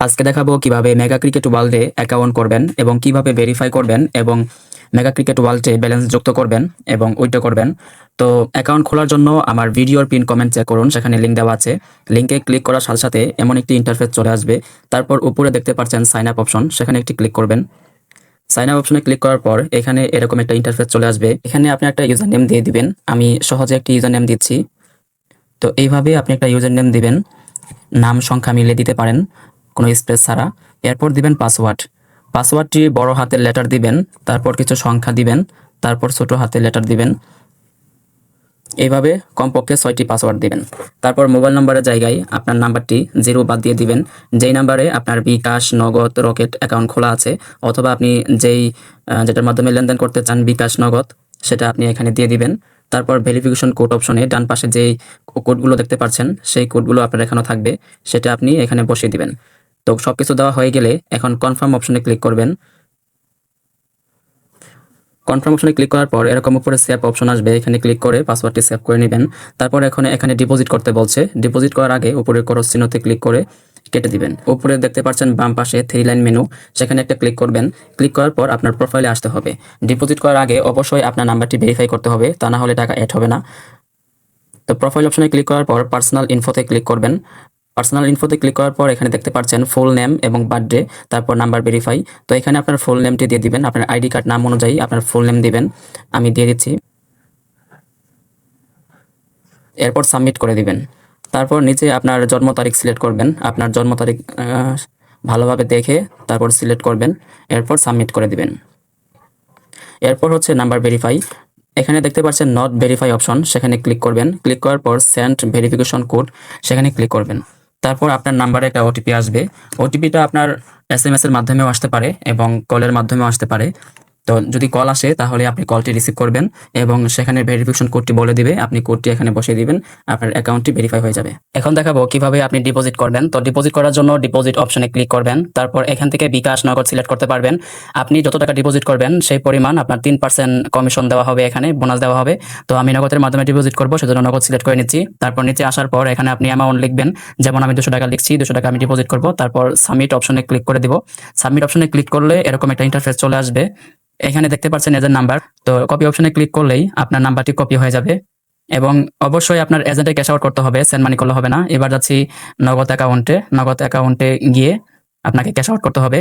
আজকে দেখাবো কিভাবে মেগা ক্রিকেট ওয়ার্ল্ডে অ্যাকাউন্ট করবেন এবং কিভাবে ভেরিফাই করবেন এবং মেগা ক্রিকেট ওয়ার্ল্ডে ব্যালেন্স যুক্ত করবেন এবং উইথড্র করবেন। তো অ্যাকাউন্ট খোলার জন্য আমার ভিডিওর পিন কমেন্ট চেক করুন, সেখানে লিঙ্ক দেওয়া আছে। লিঙ্কে ক্লিক করার সাথে সাথে এমন একটি ইন্টারফেস চলে আসবে। তারপর উপরে দেখতে পাচ্ছেন সাইন আপ অপশন, সেখানে একটি ক্লিক করবেন। সাইন আপ অপশনে ক্লিক করার পর এখানে এরকম একটা ইন্টারফেস চলে আসবে। এখানে আপনি একটা ইউজার নেম দিয়ে দিবেন। আমি সহজে একটি ইউজার নেম দিচ্ছি। তো এইভাবে আপনি একটা ইউজার নেম দিবেন, নাম সংখ্যা মিলিয়ে দিতে পারেন কোনো স্পেস ছাড়া। এরপর দিবেন পাসওয়ার্ড। পাসওয়ার্ডটি বড় হাতের লেটার দিবেন, তারপর কিছু সংখ্যা দিবেন, তারপর ছোট হাতের লেটার দিবেন। এইভাবে কমপক্ষে 6টি পাসওয়ার্ড দিবেন। তারপর মোবাইল নাম্বারের জায়গায় আপনার নাম্বারটি 0 বাদ দিয়ে দিবেন। যেই নাম্বারে আপনার বিকাশ, নগদ, রকেট অ্যাকাউন্ট খোলা আছে, অথবা আপনি যেটার মাধ্যমে লেনদেন করতে চান বিকাশ, নগদ, সেটা আপনি এখানে দিয়ে দিবেন। তারপর ভেরিফিকেশন কোড অপশনে ডান পাশে যেই কোডগুলো দেখতে পাচ্ছেন সেই কোডগুলো আপনার এখানে থাকবে, সেটা আপনি এখানে বসিয়ে দিবেন। তো সবকিছু দেওয়া হয়ে গেলে এখন কনফার্ম অপশনে ক্লিক করবেন। কনফার্ম অপশনে ক্লিক করার পর এরকম উপরে সেভ অপশন আসবে, এখানে ক্লিক করে পাসওয়ার্ডটি সেভ করে নেবেন। তারপর এখানে ডিপোজিট করতে বলছে। ডিপোজিট করার আগে উপরে ক্রস চিহ্নতে ক্লিক করে কেটে দিবেন। উপরে দেখতে পাচ্ছেন বাম পাশে 3 লাইন মেনু, সেখানে একটা ক্লিক করবেন। ক্লিক করার পর আপনার প্রোফাইলে আসতে হবে। ডিপোজিট করার আগে অবশ্যই আপনার নাম্বারটি ভেরিফাই করতে হবে, তা না হলে টাকা অ্যাড হবে না। তো প্রোফাইল অপশনে ক্লিক করার পর পার্সোনাল ইনফোতে ক্লিক করবেন। পার্সোনাল ইনফোতে ক্লিক করার পর এখানে দেখতে পাচ্ছেন ফুল নেম এবং বার্থডে, তারপর নাম্বার ভেরিফাই। তো এখানে আপনার ফুল নেমটি দিয়ে দিবেন, আপনার আইডি কার্ড নাম অনুযায়ী আপনার ফুল নেম দিবেন। আমি দিয়ে দিচ্ছি। এরপর সাবমিট করে দিবেন। তারপর নিচে আপনার জন্ম তারিখ সিলেক্ট করবেন। আপনার জন্ম তারিখ ভালোভাবে দেখে তারপর সিলেক্ট করবেন। এরপর সাবমিট করে দিবেন। এরপর হচ্ছে নাম্বার ভেরিফাই। এখানে দেখতে পাচ্ছেন নট ভেরিফাই অপশন, সেখানে ক্লিক করবেন। ক্লিক করার পর সেন্ড ভেরিফিকেশন কোড, সেখানে ক্লিক করবেন। তারপর আপনার নাম্বারে একটা ওটিপি আসবে। ওটিপিটা আপনার SMS এর মাধ্যমেও আসতে পারে এবং কলের মাধ্যমেও আসতে পারে। তো যদি কল আসে তাহলে আপনি কলটি রিসিভ করবেন এবং সেখানে ভেরিফিকেশন কোডটি বলে দিবে, আপনি কোডটি এখানে বসিয়ে দিবেন, আপনার অ্যাকাউন্টটি ভেরিফাই হয়ে যাবে। এখন দেখাবো কিভাবে আপনি ডিপোজিট করবেন। তো ডিপোজিট করার জন্য ডিপোজিট অপশনে ক্লিক করবেন। তারপর এখান থেকে বিকাশ, নগদ সিলেক্ট করতে পারবেন। আপনি যত টাকা ডিপোজিট করবেন সেই পরিমাণ আপনার 3% কমিশন দেওয়া হবে, এখানে বোনাস দেওয়া হবে। তো আমি নগদের মাধ্যমে ডিপোজিট করবো, সেজন্য নগদ সিলেক্ট করে নিচ্ছি। তারপর নিচে আসার পর এখানে আপনি অ্যামাউন্ট লিখবেন, যেমন আমি 200 টাকা লিখছি, 200 টাকা আমি ডিপোজিট করবো। তারপর সাবমিট অপশনে ক্লিক করে দিব। সাবমিট অপশনে ক্লিক করলে এরকম একটা ইন্টারফেস চলে আসবে। এখানে দেখতে পাচ্ছেন এজেন্ট নাম্বার। তো কপি অপশনে ক্লিক করলেই আপনার নাম্বারটি কপি হয়ে যাবে এবং অবশ্যই আপনার এজেন্টে ক্যাশ আউট করতে হবে, সেন্ড মানি করলে হবে না। এবার যাচ্ছি নগদ অ্যাকাউন্টে। নগদ অ্যাকাউন্টে গিয়ে আপনাকে ক্যাশ আউট করতে হবে।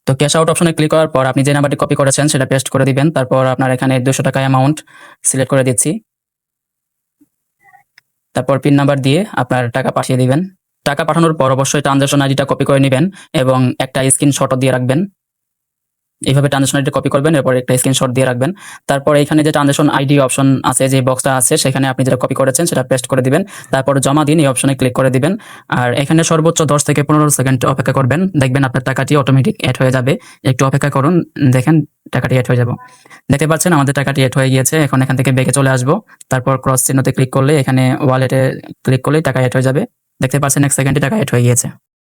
তো ক্যাশ আউট অপশনে ক্লিক করার পর আপনি যে নাম্বারটি কপি করেছেন সেটা পেস্ট করে দিবেন। তারপর আপনার এখানে 200 টাকা অ্যামাউন্ট সিলেক্ট করে দিচ্ছি। তারপর পিন নাম্বার দিয়ে আপনার টাকা পাঠিয়ে দিবেন। টাকা পাঠানোর পর অবশ্যই ট্রানজাকশন আইডিটা কপি করে নেবেন এবং একটা স্ক্রিনশটও দিয়ে রাখবেন। এইভাবে ট্রানজাকশন আইডি কপি করবেন, এরপর একটা স্ক্রিনশট দিয়ে রাখবেন। তারপর এখানে যে ট্রানজাকশন আইডি অপশন আছে, যে বক্সটা আছে, সেখানে আপনি যেটা কপি করেছেন সেটা পেস্ট করে দিবেন। তারপর জমা দিন এই অপশনে ক্লিক করে দিবেন। আর এখানে সর্বোচ্চ 10 থেকে 15 সেকেন্ড অপেক্ষা করবেন, দেখবেন আপনার টাকাটি অটোমেটিক অ্যাড হয়ে যাবে। একটু অপেক্ষা করুন, দেখেন টাকাটি অ্যাড হয়ে যাবে। দেখতে পাচ্ছেন আমাদের টাকাটি অ্যাড হয়ে গিয়েছে। এখন এখান থেকে ব্যাকে চলে আসবো। তারপর ক্রস চিহ্নতে ক্লিক করলে এখানে ওয়ালেটে ক্লিক করলেই টাকা অ্যাড হয়ে যাবে। দেখতে পাচ্ছেন 1 সেকেন্ডে টাকা অ্যাড হয়ে গিয়েছে।